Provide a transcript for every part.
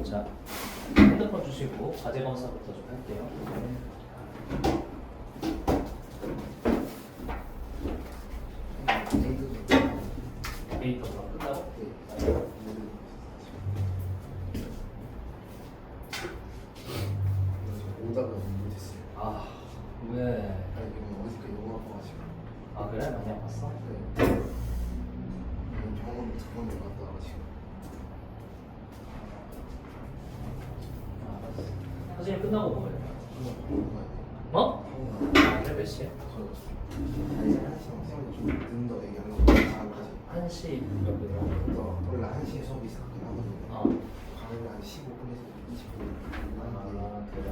자, 핸드폰 주시고 과제 검사부터 좀 할게요. 데이터가 끝나고? 오답을 못했어요. 아, 왜? 아니 이거 어저께 너무 아파가지고. 아, 그래? 많이 아팠어? 네. 병원 2번 갔다 와가지고. 아, 사진 끝나고 뭐해? 어? 아, 그래? 몇 시에? 좀 늦는다 얘기하는 거 잘하지. 1시 몇 분이야? 원래 1시에 수업이 있었긴 하거든요. 가면 한 15분에서 20분. 아, 그래?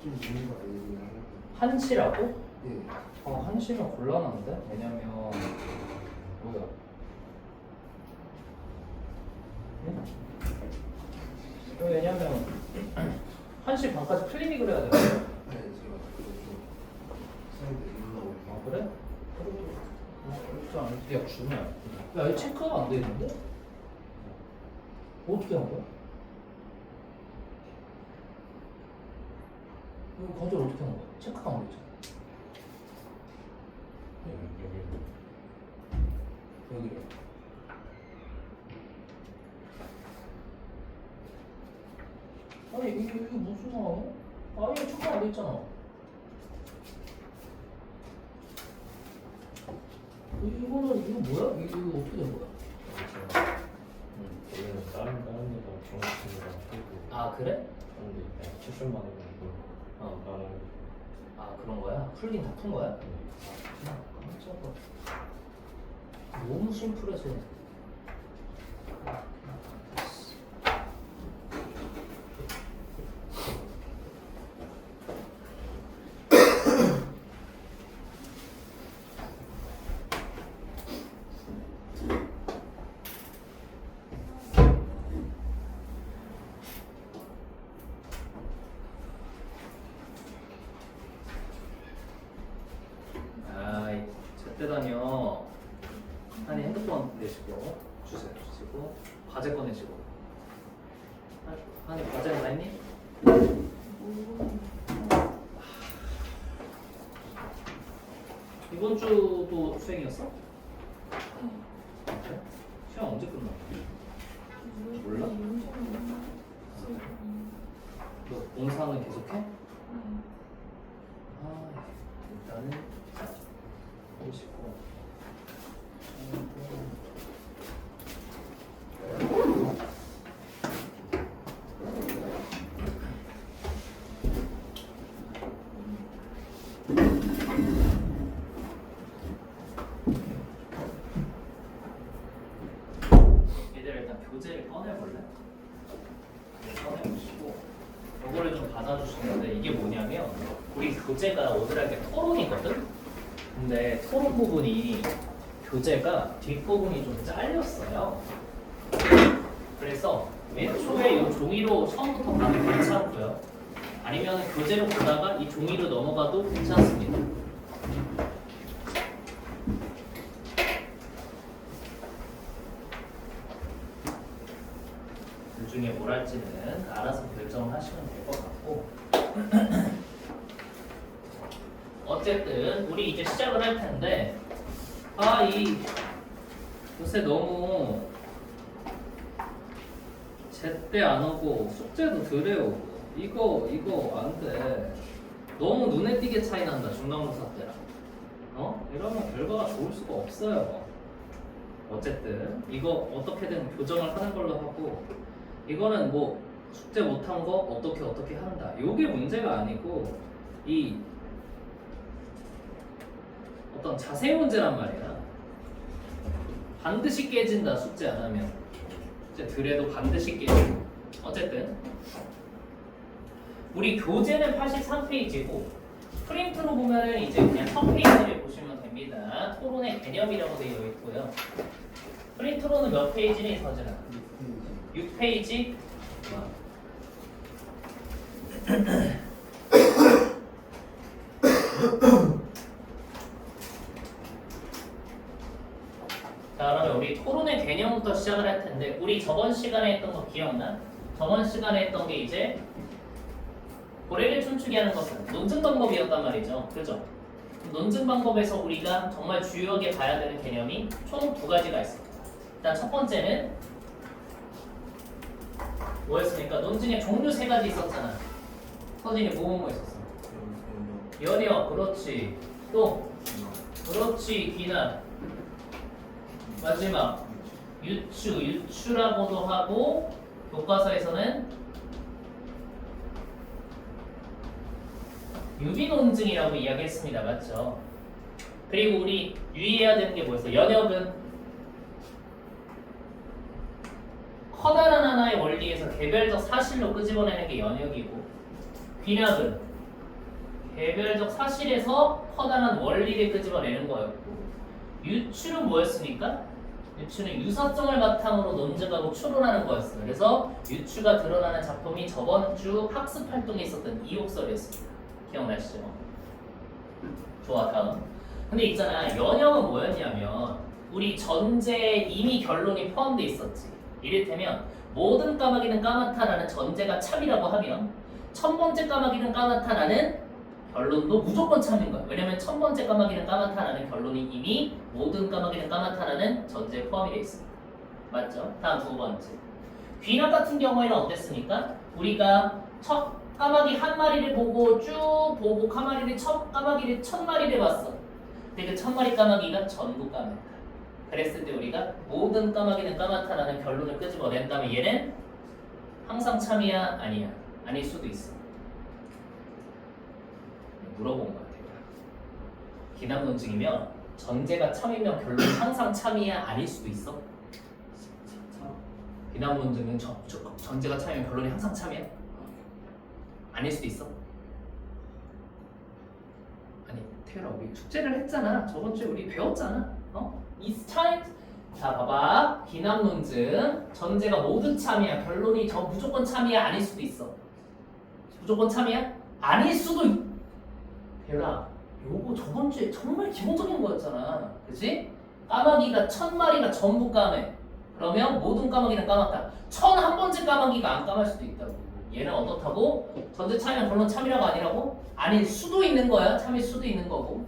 좀 늦는 거 알려주긴 하는 1시라고? 예. 1시면 곤란한데? 왜냐면 뭐야? 응? 왜냐면 1시 반까지 클리닉을 해야 되거든? 네, 제가 좀 선생님들 늦는다고. 아, 그래? 그래도 안 야, 주냐? 야, 이거 체크가 안 돼 있는데? 어떻게 한 거야? 이거 과제를 어떻게 한 거야? 체크가 안 돼 있잖아. 여기를. 아니, 이게 무슨 상황이야? 아, 이거 체크가 안 돼 있잖아. 이거 뭐야? 이거 어떻게 된 거야? 원래는 다른 데가 정확히가 풀고 아, 그래? 하는데 그냥 추천만 해가지고 다른 아, 그런 거야? 풀긴 다 푼 거야? 아, 깜짝이야. 너무 심플해서. 아이, 제때 다녀. 아니, 핸드폰 내시고 주시고 과제 꺼내시고. 아니, 과제는 다 했니? 이번 주도 수행이었어? 그래? 시험 언제 끝나? 몰라? 너 공사는 계속해? 아, 일단은 자, 보시고. 얘들 일단 교재를 꺼내볼래? 꺼내보시고 이거를 좀 받아주시는데 이게 뭐냐면 우리 교재가 오늘하게 토론이거든? 근데 토론 부분이 교재가 뒷부분이 좀 잘렸어요. 그래서 맨 초에 이 종이로 처음부터 가도 괜찮고요. 아니면 교재로 보다가 이 종이로 넘어가도 괜찮습니다. 둘 중에 뭘 할지는 알아서 결정을 하시면 될 것 같고 어쨌든 우리 이제 시작을 할 텐데 이 요새 너무 제때 안 오고 숙제도 덜 해오고 이거 안 돼. 너무 눈에 띄게 차이 난다 중간고사 때랑. 이러면 결과가 좋을 수가 없어요. 어쨌든 이거 어떻게든 교정을 하는 걸로 하고 이거는 뭐 숙제 못한 거 어떻게 한다. 요게 문제가 아니고 이 어떤 자세 문제란 말이야. 반드시 깨진다 숙제 안 하면. 숙제 덜해도 반드시 깨지고. 어쨌든 우리 교재는 83페이지고 프린트로 보면은 이제 그냥 첫 페이지를 보시면 됩니다. 토론의 개념이라고 되어 있고요. 프린트로는 몇 페이지니 서진아? 6페이지? 자, 그러면 우리 토론의 개념부터 시작을 할 텐데 우리 저번 시간에 했던 거 기억나? 저번 시간에 했던 게 이제 고래를 춤추게 하는 것은 논증 방법이었단 말이죠. 그죠? 논증 방법에서 우리가 정말 주요하게 봐야 되는 개념이 총 두 가지가 있습니다. 일단 첫 번째는 뭐였습니까? 논증의 종류 세 가지 있었잖아. 서진이 뭐 있었어? 연이어, 그렇지. 또 그렇지, 기나. 마지막 유추라고도 하고 교과서에서는 유비논증이라고 이야기했습니다. 맞죠? 그리고 우리 유의해야 되는 게 뭐였어? 연역은 커다란 하나의 원리에서 개별적 사실로 끄집어내는 게 연역이고, 귀납은 개별적 사실에서 커다란 원리를 끄집어내는 거였고, 유추는 뭐였습니까? 유추는 유사성을 바탕으로 논증하고 추론하는 거였어요. 그래서 유추가 드러나는 작품이 저번 주 학습 활동에 있었던 이욕설이었습니다. 기억나시죠? 좋아, 다음. 근데 있잖아, 연역은 뭐였냐면 우리 전제에 이미 결론이 포함되어 있었지. 이를테면 모든 까마귀는 까맣다라는 전제가 참이라고 하면 첫 번째 까마귀는 까맣다라는 결론도 무조건 참인 거야. 왜냐면 첫 번째 까마귀는 까맣다라는 결론이 이미 모든 까마귀는 까맣다라는 전제에 포함이 되어 있습니다. 맞죠? 다음 두 번째. 귀납 같은 경우에는 어땠습니까? 우리가 첫 까마귀 한 마리를 보고 쭉 보고 첫 까마귀를 천 마리를 봤어. 근데 그 천 마리 까마귀가 전부 까맣다. 그랬을 때 우리가 모든 까마귀는 까맣다라는 결론을 끄집어낸다면 얘는 항상 참이야, 아니야? 아닐 수도 있어. 물어본 것 같아요. 기납 논증이면 전제가 참이면 결론이 항상 참이야, 아닐 수도 있어? 기납 논증은 전제가 참이면 결론이 항상 참이야? 아닐 수도 있어? 아니 태열아, 우리 숙제를 했잖아. 저번 주에 우리 배웠잖아. Is time. 자 봐봐, 기납 논증 전제가 모두 참이야, 결론이 무조건 참이야, 아닐 수도 있어? 무조건 참이야? 아닐 수도 있. 태열아, 요거 저번 주에 정말 기본적인 거였잖아. 그치? 까마귀가 천 마리가 전부 까매. 그러면 모든 까마귀는 까맣다. 한 번째 까마귀가 안 까말 수도 있다고. 얘는 어떻다고? 전제 참이면 결론 참이라고 아니라고? 아닐 수도 있는 거야. 참일 수도 있는 거고.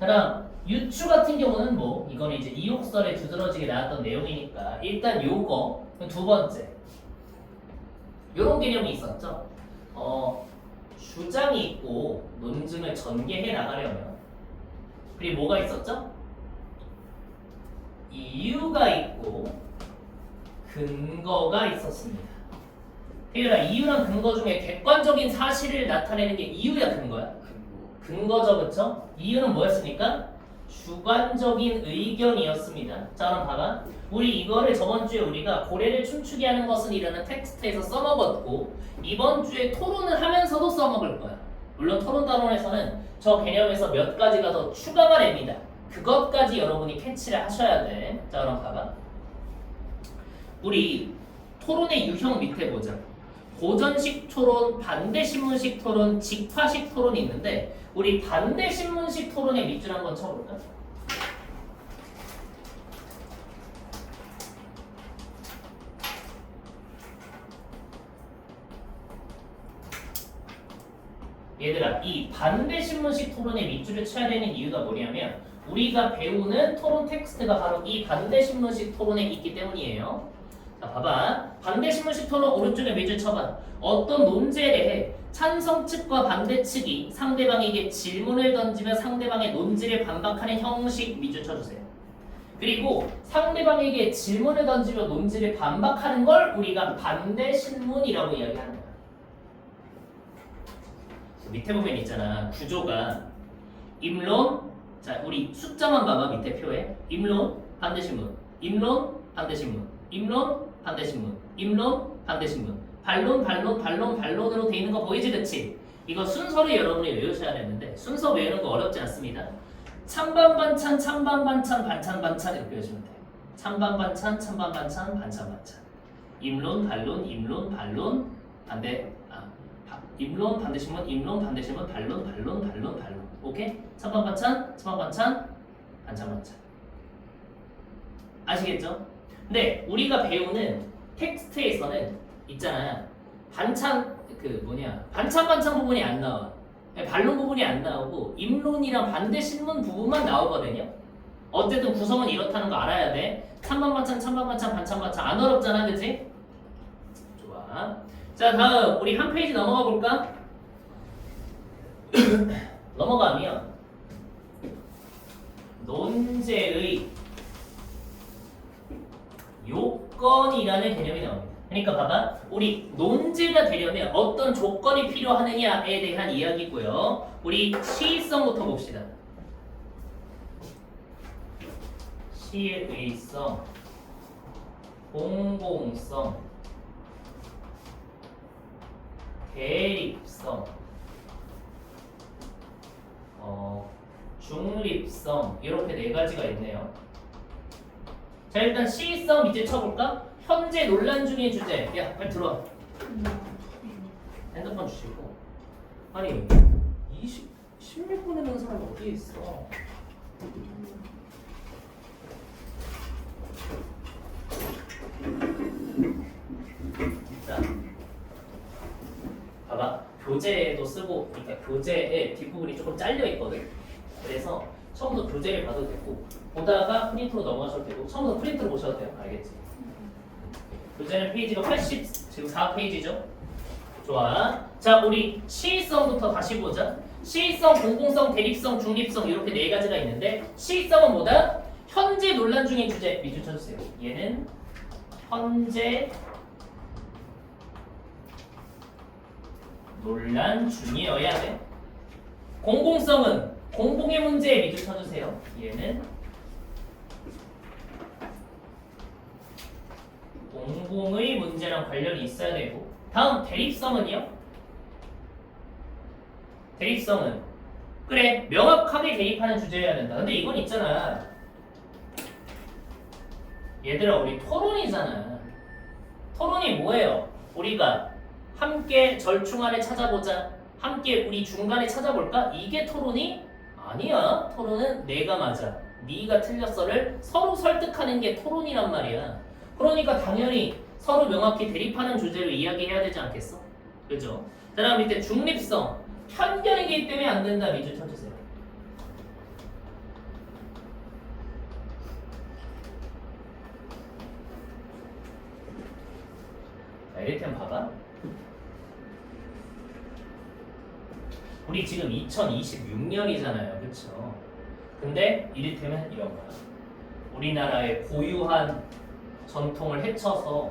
자, 다음 유추 같은 경우는 뭐 이거는 이제 이욕설에 두드러지게 나왔던 내용이니까 일단 요거 두 번째 요런 개념이 있었죠. 주장이 있고 논증을 전개해 나가려면, 그리고 뭐가 있었죠? 이유가 있고 근거가 있었습니다. 그러니까 이유랑 근거 중에 객관적인 사실을 나타내는 게 이유야, 근거야? 근거죠, 그쵸? 이유는 뭐였습니까? 주관적인 의견이었습니다. 자, 그럼 봐봐. 우리 이거를 저번 주에 우리가 고래를 춤추게 하는 것은 이라는 텍스트에서 써먹었고, 이번 주에 토론을 하면서도 써먹을 거야. 물론 토론 단원에서는 저 개념에서 몇 가지가 더 추가가 됩니다. 그것까지 여러분이 캐치를 하셔야 돼. 자, 그럼 봐봐. 우리 토론의 유형 밑에 보자. 고전식 토론, 반대신문식 토론, 직파식 토론이 있는데 우리 반대신문식 토론의 밑줄 한번 쳐볼까? 얘들아, 이 반대신문식 토론의 밑줄을 쳐야 되는 이유가 뭐냐면 우리가 배우는 토론 텍스트가 바로 이 반대신문식 토론에 있기 때문이에요. 자, 봐봐. 반대신문식 토론 오른쪽에 밑줄 쳐봐. 어떤 논제에 대해 찬성 측과 반대 측이 상대방에게 질문을 던지며 상대방의 논지를 반박하는 형식 밑줄 쳐주세요. 그리고 상대방에게 질문을 던지며 논지를 반박하는 걸 우리가 반대신문이라고 이야기하는 거야. 밑에 보면 있잖아. 구조가 임론, 자 우리 숫자만 봐봐. 밑에 표에 임론, 반대신문, 임론, 반대신문, 임론, 반대신문, 임론, 반대신문, 반론, 반론, 반론, 반론으로 돼 있는 거 보이지, 그치? 이거 순서를 여러분이 외우셔야 되는데 순서 외우는 거 어렵지 않습니다. 찬반 반찬, 찬반 반찬, 반찬 반찬 이렇게 외우시면 돼요. 찬반 반찬, 찬반 반찬, 반찬 반찬. 임론, 반론, 임론, 반론, 임론, 반대신문, 임론, 반대신문, 반론, 반론, 반론, 반론. 오케이? 찬반 반찬, 찬반 반찬, 반찬 반찬. 아시겠죠? 근데 우리가 배우는 텍스트에서는 있잖아. 반찬 반찬 부분이 안 나와. 반론 부분이 안 나오고 입론이랑 반대 신문 부분만 나오거든요. 어쨌든 구성은 이렇다는 거 알아야 돼. 찬반 반찬 반찬 반찬 안 어렵잖아, 그치? 좋아. 자, 다음 우리 한 페이지 넘어가 볼까? 넘어가면 논제의 요건이라는 개념이 나옵니다. 그러니까 봐봐, 우리 논제가 되려면 어떤 조건이 필요하느냐에 대한 이야기고요. 우리 시의성부터 봅시다. 시의성, 공공성, 대립성, 중립성 이렇게 네 가지가 있네요. 자, 일단 시의성 밑에 쳐볼까? 현재 논란 중인 주제. 야, 빨리 들어와. 핸드폰 주시고. 아니 16 보내는 사람 어디에 있어? 자, 봐봐. 교재도 쓰고, 그러니까 교재에 뒷부분이 조금 잘려 있거든. 그래서 처음부터 교재를 봐도 되고, 보다가 프린트로 넘어가셔도 되고, 처음부터 프린트로 보셔도 돼요. 알겠지? 교재는 페이지가 80, 지금 4페이지죠? 좋아. 자, 우리 시의성부터 다시 보자. 시의성, 공공성, 대립성, 중립성 이렇게 네 가지가 있는데, 시의성은 뭐다? 현재 논란 중인 주제. 밑줄 쳐주세요. 얘는 현재 논란 중이어야 돼. 공공성은 공공의 문제에 밑줄 쳐주세요. 얘는 공공의 문제랑 관련이 있어야 되고. 다음 대립성은요? 대립성은 그래, 명확하게 대립하는 주제여야 된다. 근데 이건 있잖아, 얘들아, 우리 토론이잖아. 토론이 뭐예요? 우리가 함께 절충안을 찾아보자, 함께 우리 중간에 찾아볼까? 이게 토론이 아니야. 토론은 내가 맞아, 네가 틀렸어를 서로 설득하는 게 토론이란 말이야. 그러니까 당연히 서로 명확히 대립하는 주제를 이야기해야 되지 않겠어? 그죠? 그 다음 밑에 중립성, 편견이기 때문에 안 된다. 밑줄 쳐주세요. 자, 이를테면 봐봐. 우리 지금 2026년이잖아요. 그쵸? 근데 이를테면 이런 거야. 우리나라의 고유한 전통을 헤쳐서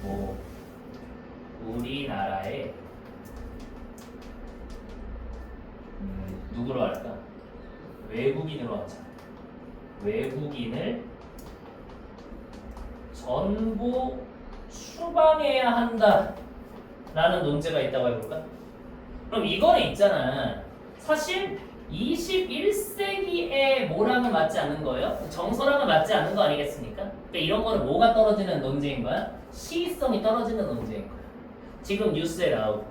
뭐 우리나라에 누구로 할까? 외국인으로 하자. 외국인을 전부 추방해야 한다 라는 논제가 있다고 해볼까? 그럼 이거는 있잖아, 사실 21세기의 뭐랑은 맞지 않는 거예요? 정서랑은 맞지 않는 거 아니겠습니까? 그러니까 이런 거는 뭐가 떨어지는 논제인 거야? 시의성이 떨어지는 논제인 거야. 지금 뉴스에 나오고,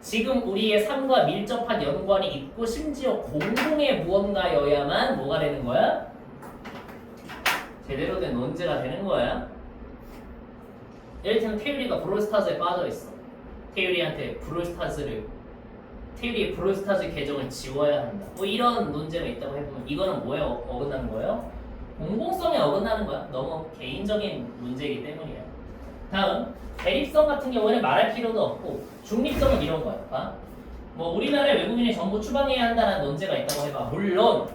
지금 우리의 삶과 밀접한 연관이 있고, 심지어 공공의 무언가여야만 뭐가 되는 거야? 제대로 된 논제가 되는 거야. 예를 들면 태율이가 브롤스타즈에 빠져있어. 태율이의 브롤스타즈 계정을 지워야 한다. 뭐 이런 논제가 있다고 해보면 이거는 뭐에 어긋나는 거예요? 공공성에 어긋나는 거야. 너무 개인적인 문제이기 때문이야. 다음, 대립성 같은 경우에는 말할 필요도 없고, 중립성은 이런 거야. 봐. 뭐 우리나라의 외국인이 전부 추방해야 한다는 논제가 있다고 해봐. 물론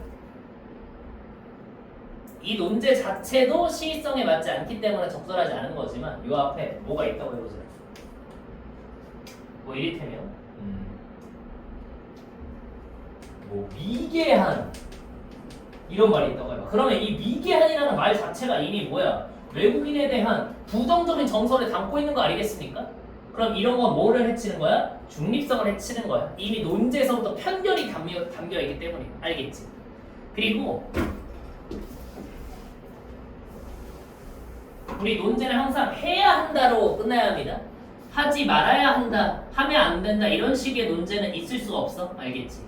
이 논제 자체도 시의성에 맞지 않기 때문에 적절하지 않은 거지만, 요 앞에 뭐가 있다고 해보세요. 뭐 이를테면 뭐 미개한 이런 말이 있다고 해봐. 그러면 이 미개한이라는 말 자체가 이미 뭐야? 외국인에 대한 부정적인 정서를 담고 있는 거 아니겠습니까? 그럼 이런 건 뭐를 해치는 거야? 중립성을 해치는 거야. 이미 논제에서부터 편견이 담겨있기 때문이야. 알겠지? 그리고 우리 논제는 항상 해야 한다로 끝나야 합니다. 하지 말아야 한다, 하면 안 된다, 이런 식의 논제는 있을 수가 없어. 알겠지?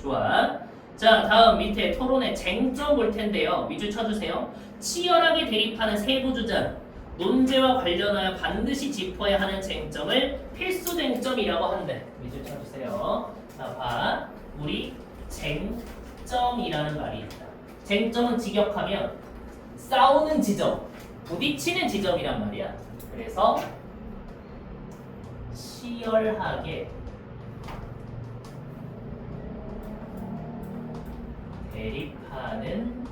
좋아. 자, 다음 밑에 토론의 쟁점 볼 텐데요. 밑줄 쳐주세요. 치열하게 대립하는 세부 주장. 논제와 관련하여 반드시 짚어야 하는 쟁점을 필수 쟁점이라고 하는데 밑줄 쳐주세요. 자, 봐. 우리 쟁점이라는 말이 있다. 쟁점은 직역하면 싸우는 지점, 부딪히는 지점이란 말이야. 그래서 치열하게 대립하는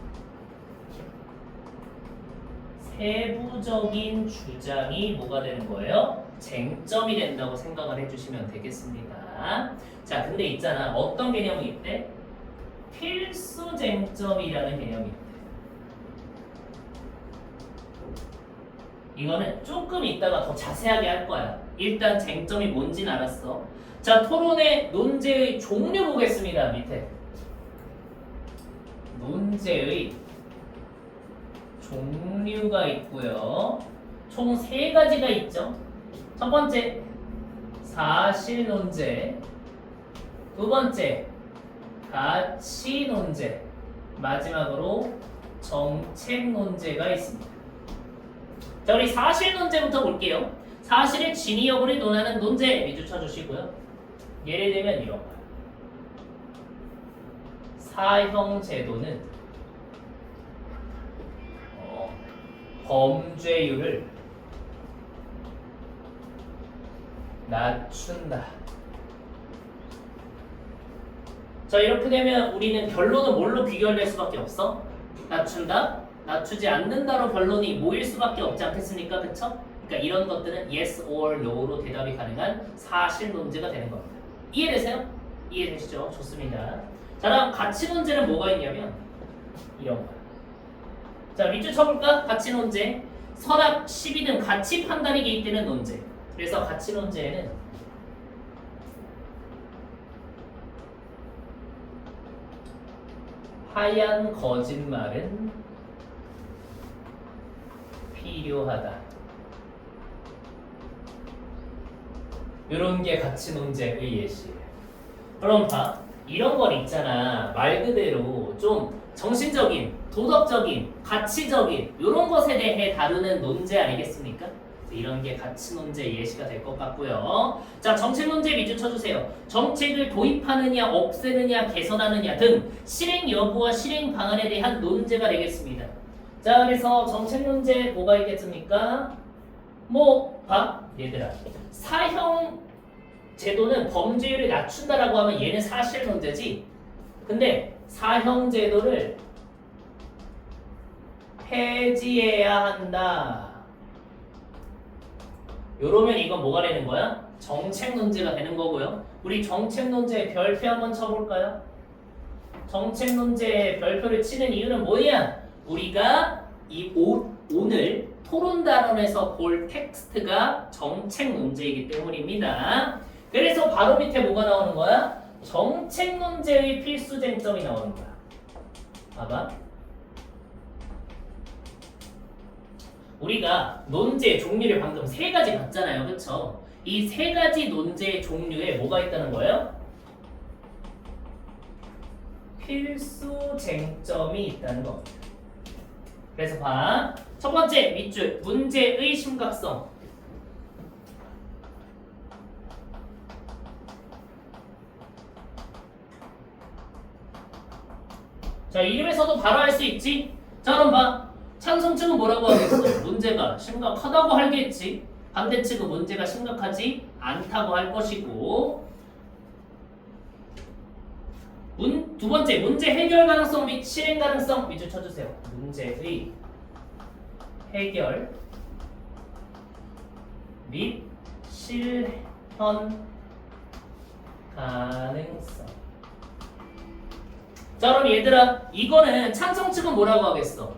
세부적인 주장이 뭐가 되는 거예요? 쟁점이 된다고 생각을 해주시면 되겠습니다. 자, 근데 있잖아. 어떤 개념이 있대? 필수 쟁점이라는 개념이 있대. 이거는 조금 이따가 더 자세하게 할 거야. 일단 쟁점이 뭔지는 알았어. 자, 토론의 논제의 종류 보겠습니다. 밑에. 논제의 종류가 있고요. 총 3가지가 있죠. 첫 번째, 사실 논제. 두 번째, 가치 논제. 마지막으로 정책 논제가 있습니다. 자, 우리 사실 논제부터 볼게요. 사실의 진위 여부를 논하는 논제 밑줄 쳐주시고요. 예를 들면 이런 거예요. 사형제도는 범죄율을 낮춘다. 자, 이렇게 되면 우리는 결론은 뭘로 귀결될 수밖에 없어? 낮춘다? 낮추지 않는다로 결론이 모일 수밖에 없지 않겠습니까? 그쵸? 그러니까 이런 것들은 yes or no로 대답이 가능한 사실 논제가 되는 겁니다. 이해되세요? 이해되시죠? 좋습니다. 자, 다음 가치 논제는 뭐가 있냐면 이런 거야. 자, 밑줄 쳐볼까? 가치 논제. 선악, 시비 등 가치 판단이 개입되는 논제. 그래서 가치 논제에는 하얀 거짓말은 필요하다. 이런 게 가치 논제의 예시예요. 그럼 봐. 이런 건 있잖아. 말 그대로 좀 정신적인, 도덕적인, 가치적인 이런 것에 대해 다루는 논제 아니겠습니까? 이런 게 가치 논제 예시가 될 것 같고요. 자, 정책 논제 밑줄 쳐주세요. 정책을 도입하느냐, 없애느냐, 개선하느냐 등 실행 여부와 실행 방안에 대한 논제가 되겠습니다. 자, 그래서 정책 논제 뭐가 있겠습니까? 봐, 얘들아. 사형 제도는 범죄율을 낮춘다라고 하면 얘는 사실 문제지. 근데 사형 제도를 폐지해야 한다. 요러면 이건 뭐가 되는 거야? 정책 논제가 되는 거고요. 우리 정책 논제에 별표 한번 쳐볼까요? 정책 논제에 별표를 치는 이유는 뭐냐? 우리가 오늘 토론 단원에서 볼 텍스트가 정책 논제이기 때문입니다. 그래서 바로 밑에 뭐가 나오는 거야? 정책 논제의 필수 쟁점이 나오는 거야. 봐봐. 우리가 논제 종류를 방금 3가지 봤잖아요. 그쵸? 이 3가지 논제의 종류에 뭐가 있다는 거예요? 필수 쟁점이 있다는 겁니다. 그래서 봐. 첫 번째 밑줄 문제의 심각성. 자, 이름에서도 바로 알 수 있지? 자, 그럼 봐. 찬성 측은 뭐라고 하겠어? 문제가 심각하다고 하겠지. 반대 측은 문제가 심각하지 않다고 할 것이고. 두 번째, 문제 해결 가능성 및 실행 가능성 밑줄 쳐주세요. 문제의 해결 및 실현 가능성. 자, 그럼 얘들아, 이거는 찬성 측은 뭐라고 하겠어?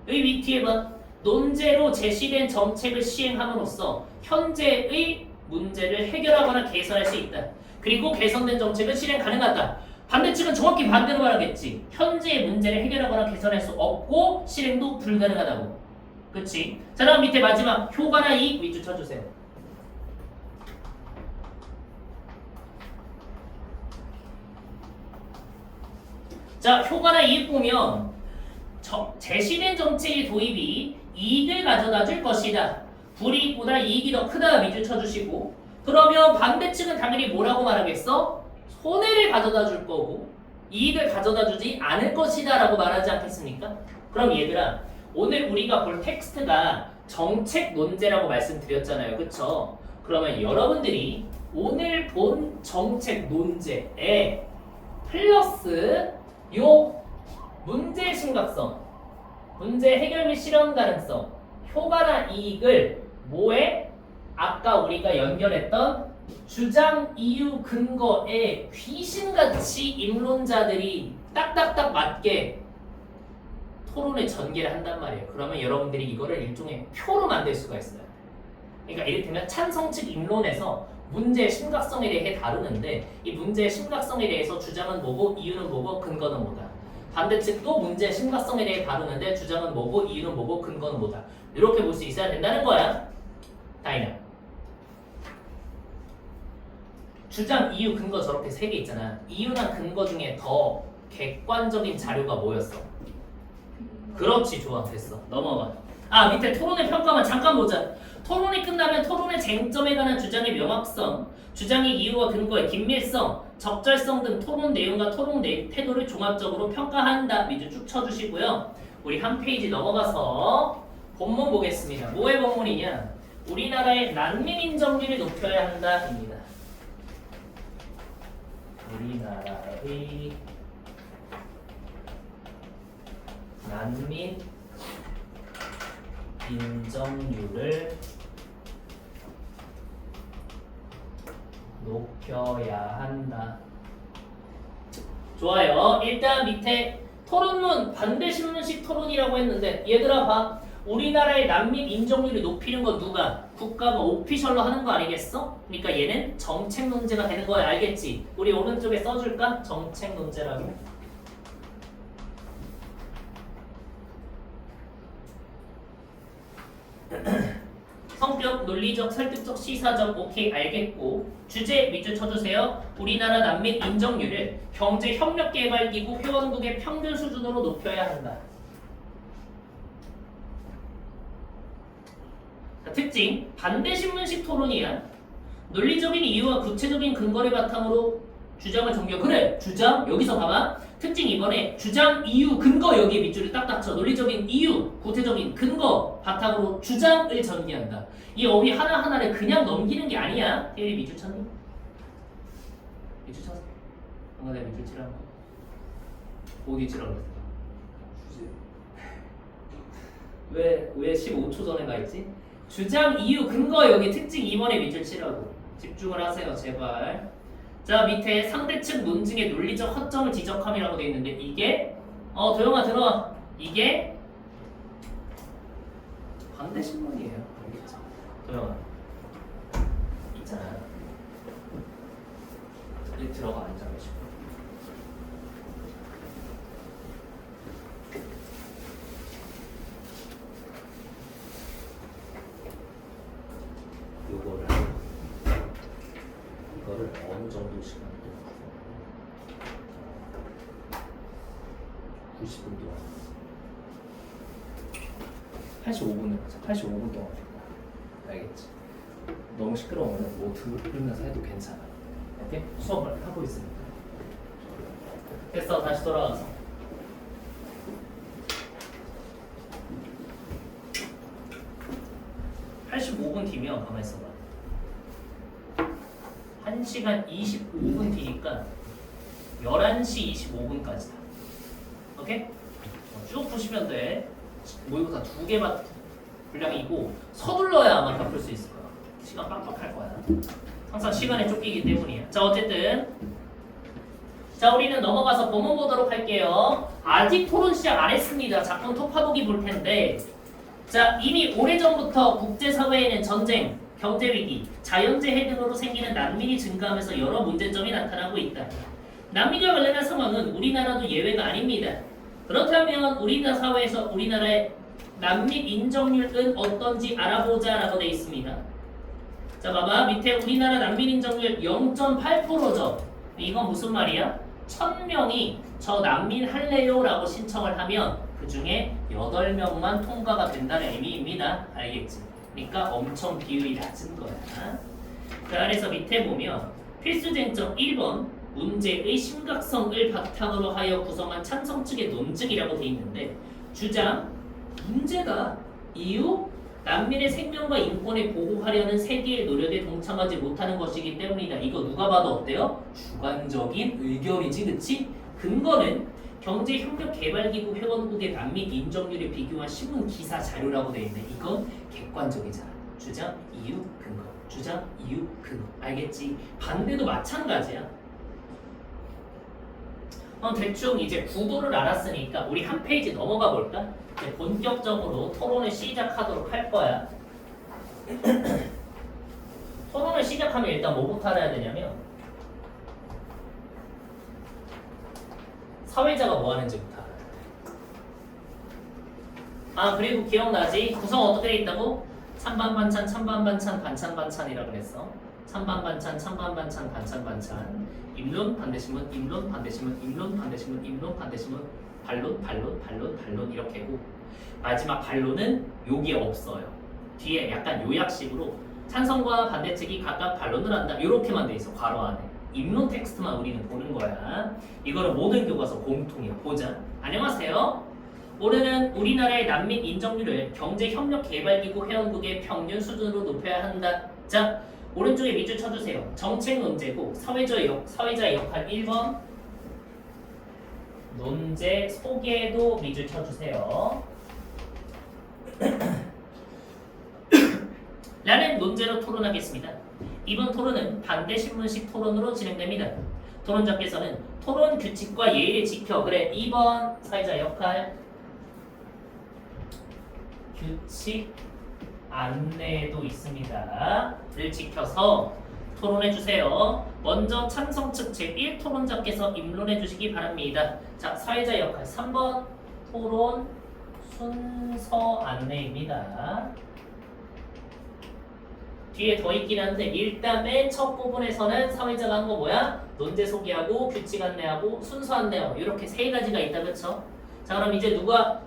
의 밑에 봐. 논제로 제시된 정책을 시행함으로써 현재의 문제를 해결하거나 개선할 수 있다. 그리고 개선된 정책은 실행 가능하다. 반대 측은 정확히 반대로 말하겠지. 현재의 문제를 해결하거나 개선할 수 없고 실행도 불가능하다고. 그치? 자, 다음 밑에 마지막 효과나 이익 밑줄 쳐주세요. 자, 효과나 이익 보면 제시된 정책의 도입이 이익을 가져다 줄 것이다. 불이익보다 이익이 더 크다 밑줄 쳐주시고 그러면 반대측은 당연히 뭐라고 말하겠어? 손해를 가져다 줄 거고 이익을 가져다 주지 않을 것이다 라고 말하지 않겠습니까? 그럼 얘들아 오늘 우리가 볼 텍스트가 정책 논제라고 말씀드렸잖아요. 그쵸? 그러면 여러분들이 오늘 본 정책 논제에 플러스 요 문제의 심각성, 문제 해결 및 실현 가능성, 효과나 이익을 뭐에? 아까 우리가 연결했던 주장, 이유, 근거에 귀신같이 입론자들이 딱딱딱 맞게 토론의 전개를 한단 말이에요. 그러면 여러분들이 이거를 일종의 표로 만들 수가 있어요. 그러니까 이를테면 찬성 측 입론에서 문제의 심각성에 대해 다루는데 이 문제의 심각성에 대해서 주장은 뭐고 이유는 뭐고 근거는 뭐다. 반대측도 문제의 심각성에 대해 다루는데 주장은 뭐고 이유는 뭐고 근거는 뭐다. 이렇게 볼 수 있어야 된다는 거야. 다이나. 주장, 이유, 근거 저렇게 세 개 있잖아. 이유나 근거 중에 더 객관적인 자료가 뭐였어? 그렇지, 좋아, 됐어. 넘어가. 아, 밑에 토론의 평가만 잠깐 보자. 토론이 끝나면 토론의 쟁점에 관한 주장의 명확성, 주장의 이유와 근거의 긴밀성, 적절성 등 토론 내용과 토론 태도를 종합적으로 평가한다. 밑줄 쭉 쳐주시고요. 우리 한 페이지 넘어가서 본문 보겠습니다. 뭐의 본문이냐? 우리나라의 난민 인정률을 높여야 한다입니다. 우리나라의 난민 인정률을 높여야 한다. 좋아요. 일단 밑에 토론문 반대 신문식 토론이라고 했는데 얘들아 봐. 우리나라의 난민 인정률을 높이는 건 누가? 국가가 오피셜로 하는 거 아니겠어? 그러니까 얘는 정책 논제가 되는 거야. 알겠지? 우리 오른쪽에 써줄까? 정책 논제라고. 성격, 논리적, 설득적, 시사적 오케이 알겠고 주제 밑줄 쳐주세요. 우리나라 난민 인정률을 경제협력개발기구 회원국의 평균 수준으로 높여야 한다. 자, 특징 반대 신문식 토론이야. 논리적인 이유와 구체적인 근거를 바탕으로 주장을 전개. 그래 주장 여기서 봐봐. 특징 이번에 주장, 이유, 근거 여기에 밑줄을 딱딱 쳐. 논리적인 이유, 구체적인 근거 바탕으로 주장을 전개한다. 이 어휘 하나하나를 그냥 넘기는 게 아니야. 태율이 밑줄 쳤니? 밑줄 쳤어? 뭔가 내가 밑줄 치라고 어디 치라고 그랬어? 왜 15초 전에 가 있지? 주장, 이유, 근거 여기 특징 2번에 밑줄 치라고. 집중을 하세요 제발. 자 밑에 상대측 논증의 논리적 허점을 지적함이라고 되어 있는데 이게 도영아 들어와. 이게 반대 신문이에요. 알겠죠? 도영아 있잖아. 여기 들어가 앉아가지고. 이거를 어느 정도 시간 동안 90분 동안 85분을 하자. 85분 동안 알겠지? 너무 시끄러우면 뭐 들으면서 해도 괜찮아. 오케이? 수업을 하고 있으니까. 됐어. 다시 돌아와서 85분 뒤면 가만히 있어봐. 1시간 25분 뒤니까 11시 25분까지다. 오케이? 쭉 푸시면 돼. 모의고사 2개만 분량이고 서둘러야 아마 다 풀 수 있을 거야. 시간 빡빡할 거야. 항상 시간에 쫓기기 때문이야. 자 어쨌든 자 우리는 넘어가서 본문 보도록 할게요. 아직 토론 시작 안 했습니다. 작품 톱파보기 볼 텐데 자 이미 오래전부터 국제사회에는 전쟁, 경제위기, 자연재해 등으로 생기는 난민이 증가하면서 여러 문제점이 나타나고 있다. 난민과 관련한 상황은 우리나라도 예외가 아닙니다. 그렇다면 우리나라 사회에서 우리나라의 난민 인정률은 어떤지 알아보자 라고 되어 있습니다. 자 봐봐 밑에 우리나라 난민 인정률 0.8%죠. 이건 무슨 말이야? 1000명이 저 난민 할래요 라고 신청을 하면 그 그 중에 8명만 통과가 된다는 의미입니다. 알겠지? 그러니까 엄청 비율이 낮은 거야. 그 아래서 밑에 보면 필수 쟁점 1번 문제의 심각성을 바탕으로 하여 구성한 찬성 측의 논증이라고 돼 있는데 주장 문제가 이유 난민의 생명과 인권을 보호하려는 세계의 노력에 동참하지 못하는 것이기 때문이다. 이거 누가 봐도 어때요? 주관적인 의견이지, 그치? 근거는 경제협력개발기구 회원국의 난민 인정률을 비교한 신문 기사 자료라고 돼 있네. 이건 객관적이잖아. 주장, 이유, 근거. 주장, 이유, 근거. 알겠지? 반대도 마찬가지야. 대충 이제 구도를 알았으니까 우리 한 페이지 넘어가 볼까? 이제 본격적으로 토론을 시작하도록 할 거야. 토론을 시작하면 일단 뭐부터 알아야 되냐면 사회자가 뭐 하는지부터 알아야 돼. 아 그리고 기억나지? 구성 어떻게 돼 있다고? 찬반 반찬, 찬반 반찬, 반찬 반찬이라고 그랬어. 찬반 반찬, 찬반 반찬, 반찬 반찬. 임론 반대신문, 임론 반대신문, 임론 반대신문, 임론 반대신문, 반론, 반론, 반론, 반론 이렇게고 마지막 반론은 여기에 없어요. 뒤에 약간 요약식으로 찬성과 반대측이 각각 반론을 한다. 이렇게만 돼 있어. 괄호 안에. 임론 텍스트만 우리는 보는 거야. 이거는 모든 교과서 공통이야. 보자. 안녕하세요. 올해는 우리나라의 난민 인정률을 경제협력개발기구 회원국의 평균 수준으로 높여야 한다. 자, 오른쪽에 밑줄 쳐주세요. 정책 논제고 사회자의 역할 1번 논제 소개도 밑줄 쳐주세요. 라는 논제로 토론하겠습니다. 이번 토론은 반대신문식 토론으로 진행됩니다. 토론자께서는 토론 규칙과 예의를 지켜 그래 2번 사회자 역할 규칙 안내도 있습니다. 를 지켜서 토론해 주세요. 먼저 찬성 측 제1 토론자께서 입론해 주시기 바랍니다. 자, 사회자 역할 3번 토론 순서 안내입니다. 뒤에 더 있긴 한데 일단 맨 첫 부분에서는 사회자가 한 거 뭐야? 논제 소개하고 규칙 안내하고 순서 안내하고 이렇게 세 가지가 있다, 그쵸? 자, 그럼 이제 누가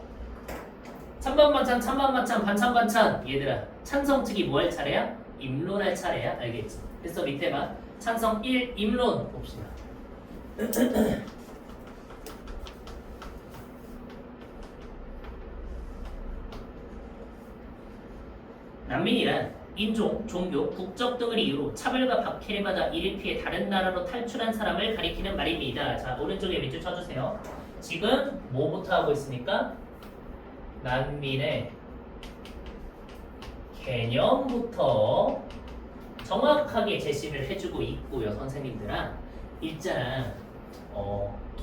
찬반 반찬, 찬반 반찬, 반찬 반찬 얘들아 찬성 측이 뭐 할 차례야? 입론할 차례야. 알겠지? 그래서 밑에 봐. 찬성 1 입론 봅시다. 난민이란 인종, 종교, 국적 등을 이유로 차별과 박해를 받아 이를 피해 다른 나라로 탈출한 사람을 가리키는 말입니다. 자, 오른쪽에 밑줄 쳐주세요. 지금 뭐부터 하고 있습니까? 난민의 개념부터 정확하게 제시를 해주고 있고요. 선생님들아 있잖아.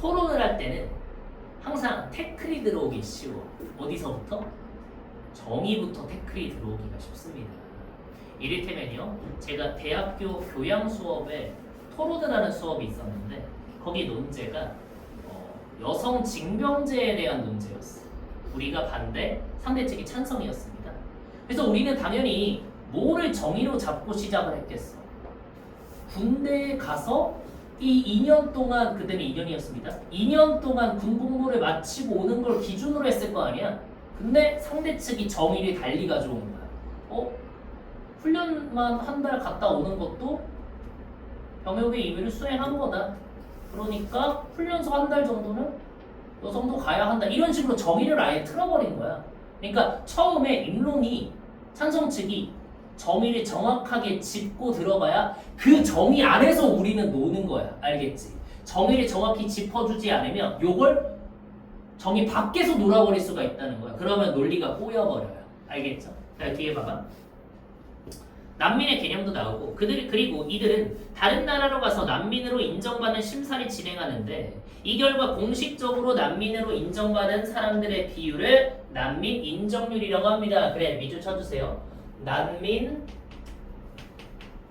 토론을 할 때는 항상 태클이 들어오기 쉬워. 어디서부터? 정의부터 태클이 들어오기가 쉽습니다. 이를테면요, 제가 대학교 교양 수업에 토론을 하는 수업이 있었는데 거기 논제가 여성 징병제에 대한 논제였어. 우리가 반대, 상대 측이 찬성이었습니다. 그래서 우리는 당연히 뭐를 정의로 잡고 시작을 했겠어. 군대에 가서 이 2년 동안, 그때는 2년이었습니다. 2년 동안 군복무를 마치고 오는 걸 기준으로 했을 거 아니야. 근데 상대 측이 정의를 달리 가져온 거야. 훈련만 한 달 갔다 오는 것도 병역의 의무를 수행한 거다. 그러니까 훈련소 한 달 정도는 여성도 가야 한다. 이런 식으로 정의를 아예 틀어버린 거야. 그러니까 처음에 입론이 찬성 측이 정의를 정확하게 짚고 들어가야 그 정의 안에서 우리는 노는 거야. 알겠지? 정의를 정확히 짚어주지 않으면 요걸 정의 밖에서 놀아버릴 수가 있다는 거야. 그러면 논리가 꼬여버려요. 알겠죠? 자, 뒤에 봐봐. 난민의 개념도 나오고 그리고 이들은 다른 나라로 가서 난민으로 인정받는 심사를 진행하는데 이 결과 공식적으로 난민으로 인정받은 사람들의 비율을 난민 인정률이라고 합니다. 그래, 밑줄 쳐주세요. 난민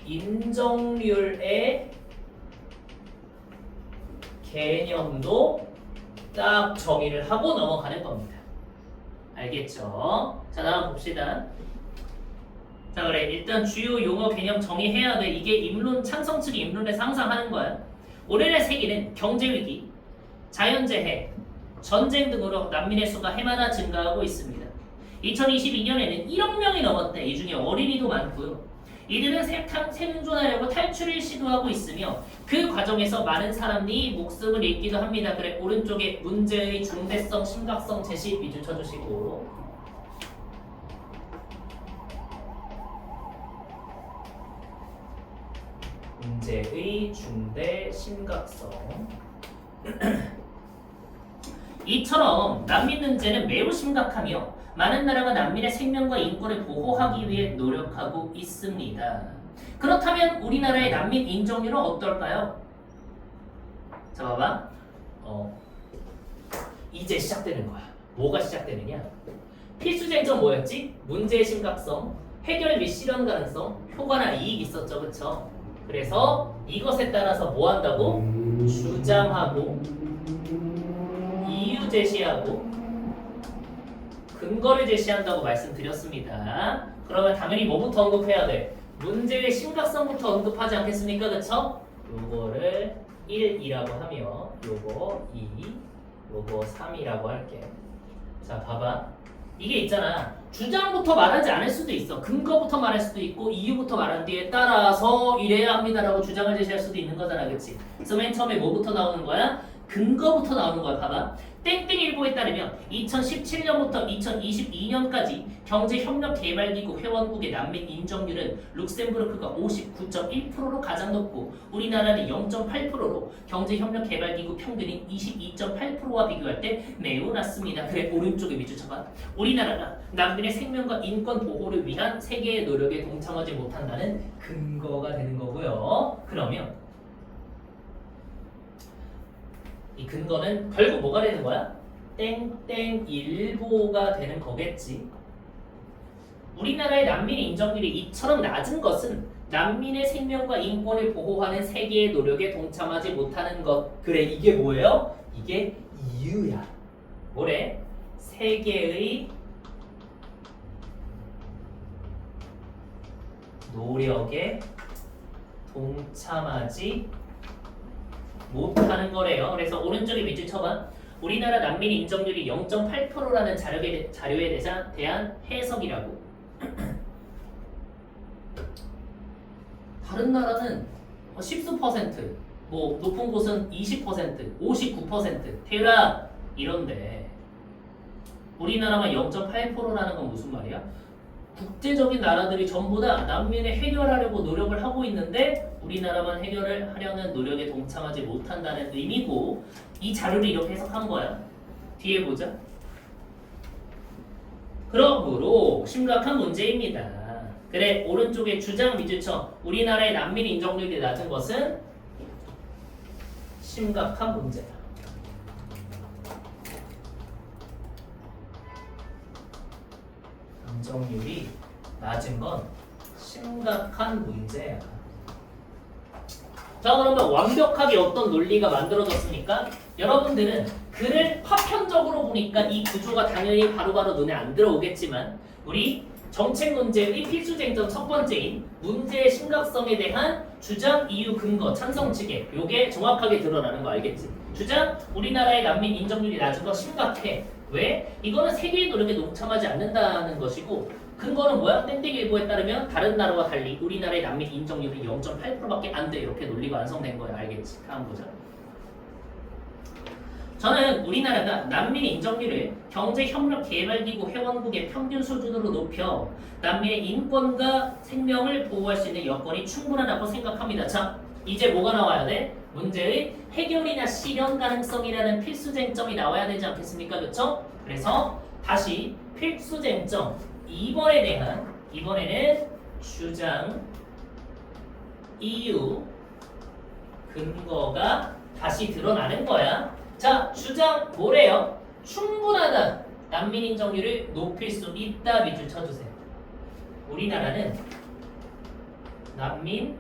인정률의 개념도 딱 정의를 하고 넘어가는 겁니다. 알겠죠? 자, 다음 봅시다. 자, 그래, 일단 주요 용어 개념 정의해야 돼. 이게 입론, 찬성 측이 입론에서 항상 하는 거야. 올해의 세계는 경제위기, 자연재해, 전쟁 등으로 난민의 수가 해마다 증가하고 있습니다. 2022년에는 1억 명이 넘었대. 이 중에 어린이도 많고요. 이들은 생존하려고 탈출을 시도하고 있으며 그 과정에서 많은 사람이 목숨을 잃기도 합니다. 그래 오른쪽에 문제의 중대성, 심각성 제시 위주 쳐주시고 문제의 중대 심각성 이처럼 난민 문제는 매우 심각하며 많은 나라가 난민의 생명과 인권을 보호하기 위해 노력하고 있습니다. 그렇다면 우리나라의 난민 인정률은 어떨까요? 자 봐봐. 이제 시작되는 거야. 뭐가 시작되느냐? 필수 쟁점 뭐였지? 문제의 심각성, 해결 및 실현 가능성, 효과나 이익이 있었죠. 그쵸? 그래서 이것에 따라서 뭐 한다고? 주장하고 이유 제시하고 근거를 제시한다고 말씀드렸습니다. 그러면 당연히 뭐부터 언급해야 돼? 문제의 심각성부터 언급하지 않겠습니까? 그쵸? 요거를 1이라고 하며 요거 2, 요거 3이라고 할게. 자 봐봐. 이게 있잖아. 주장부터 말하지 않을 수도 있어. 근거부터 말할 수도 있고 이유부터 말한 뒤에 따라서 이래야 합니다라고 주장을 제시할 수도 있는 거잖아. 그치? 그래서 맨 처음에 뭐부터 나오는 거야? 근거부터 나오는 거야. 봐봐. 땡땡일보에 따르면 2017년부터 2022년까지 경제협력개발기구 회원국의 난민 인정률은 룩셈부르크가 59.1%로 가장 높고 우리나라는 0.8%로 경제협력개발기구 평균인 22.8%와 비교할 때 매우 낮습니다. 그래 오른쪽에 밑줄 쳐봐. 우리나라가 난민의 생명과 인권 보호를 위한 세계의 노력에 동참하지 못한다는 근거가 되는 거고요. 그러면 이 근거는 결국 뭐가 되는 거야? 땡땡일보가 되는 거겠지. 우리나라의 난민 인정률이 이처럼 낮은 것은 난민의 생명과 인권을 보호하는 세계의 노력에 동참하지 못하는 것. 그래 이게 뭐예요? 이게 이유야. 뭐래? 세계의 노력에 동참하지 못하는 거래요. 그래서 오른쪽에 밑줄 쳐봐. 우리나라 난민 인정률이 0.8%라는 자료에 대한 해석이라고. 다른 나라는 10%, 뭐 높은 곳은 20%, 59%, 태율아 이런데 우리나라만 0.8%라는 건 무슨 말이야? 국제적인 나라들이 전부 다 난민을 해결하려고 노력을 하고 있는데 우리나라만 해결을 하려는 노력에 동참하지 못한다는 의미고 이 자료를 이렇게 해석한 거야. 뒤에 보자. 그러므로 심각한 문제입니다. 그래 오른쪽에 주장 밑줄 쳐. 우리나라의 난민 인정률이 낮은 것은 심각한 문제다. 인정률이 낮은 건 심각한 문제야. 자 그러면 완벽하게 어떤 논리가 만들어졌습니까? 여러분들은 글을 파편적으로 보니까 이 구조가 당연히 바로바로 눈에 안 들어오겠지만 우리 정책 문제의 필수 쟁점 첫 번째인 문제의 심각성에 대한 주장, 이유, 근거, 찬성 측에 요게 정확하게 드러나는 거 알겠지? 주장, 우리나라의 난민 인정률이 낮은 거 심각해. 왜? 이거는 세계의 노력에 동참하지 않는다는 것이고 근거는 뭐야? 땡땡일보에 따르면 다른 나라와 달리 우리나라의 난민 인정률이 0.8%밖에 안 돼. 이렇게 논리가 완성된 거야. 알겠지? 다음 보자. 저는 우리나라가 난민 인정률을 경제협력개발기구 회원국의 평균 수준으로 높여 난민의 인권과 생명을 보호할 수 있는 여건이 충분하다고 생각합니다. 자, 이제 뭐가 나와야 돼? 문제의 해결이나 실현 가능성이라는 필수 쟁점이 나와야 되지 않겠습니까? 그렇죠? 그래서 다시 필수 쟁점 2번에 대한 이번에는 주장, 이유, 근거가 다시 드러나는 거야. 자, 주장 뭐래요? 충분하다. 난민 인정률을 높일 수 있다. 밑줄 쳐주세요. 우리나라는 난민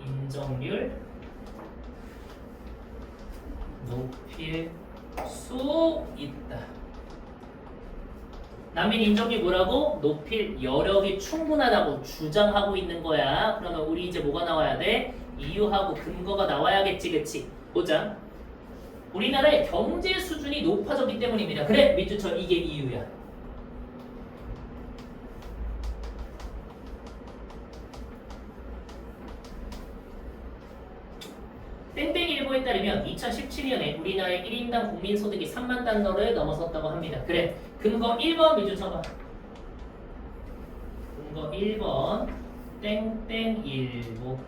인정률 높일 수 있다. 난민 인정률 뭐라고? 높일 여력이 충분하다고 주장하고 있는 거야. 그러면 우리 이제 뭐가 나와야 돼? 이유하고 근거가 나와야겠지, 그치? 보자. 우리나라의 경제 수준이 높아졌기 때문입니다. 그래 민주처 이게 이유야. 땡땡일보에 따르면 2017년에 우리나라의 1인당 국민소득이 3만 달러를 넘어섰다고 합니다. 그래 근거 1번 민주처가 근거 1번 땡땡일보.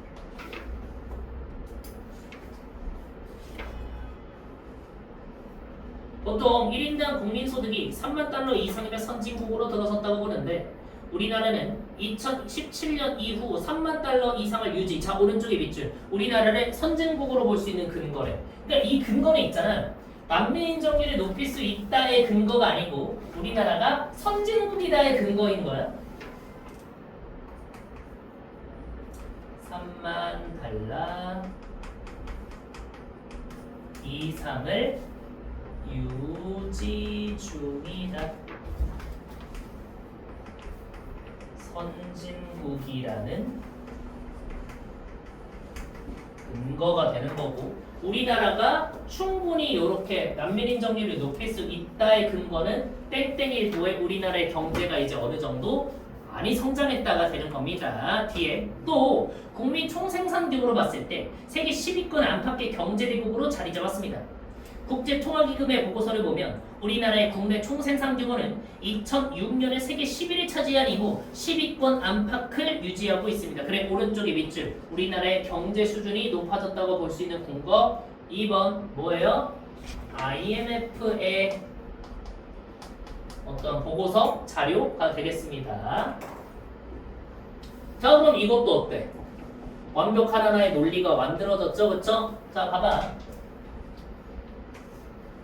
보통 1인당 국민소득이 3만 달러 이상이면 선진국으로 들어섰다고 보는데 우리나라는 2017년 이후 3만 달러 이상을 유지. 자 오른쪽에 밑줄. 우리나라를 선진국으로 볼 수 있는 근거래. 그러니까 이 근거는 있잖아. 난민 인정률을 높일 수 있다의 근거가 아니고 우리나라가 선진국이다의 근거인 거야. 3만 달러 이상을 유지 중이다. 선진국이라는 근거가 되는 거고 우리나라가 충분히 이렇게 난민 인정률을 높일 수 있다의 근거는 땡땡일보의 우리나라의 경제가 이제 어느 정도 많이 성장했다가 되는 겁니다. 뒤에 또 국민 총생산력으로 봤을 때 세계 10위권 안팎의 경제대국으로 자리 잡았습니다. 국제통화기금의 보고서를 보면 우리나라의 국내 총생산 규모는 2006년에 세계 10위를 차지한 이후 10위권 안팎을 유지하고 있습니다. 그래 오른쪽에 밑줄 우리나라의 경제 수준이 높아졌다고 볼 수 있는 근거 2번 뭐예요? IMF의 어떤 보고서 자료가 되겠습니다. 자 그럼 이것도 어때? 완벽한 하나의 논리가 만들어졌죠, 그쵸? 자 봐봐.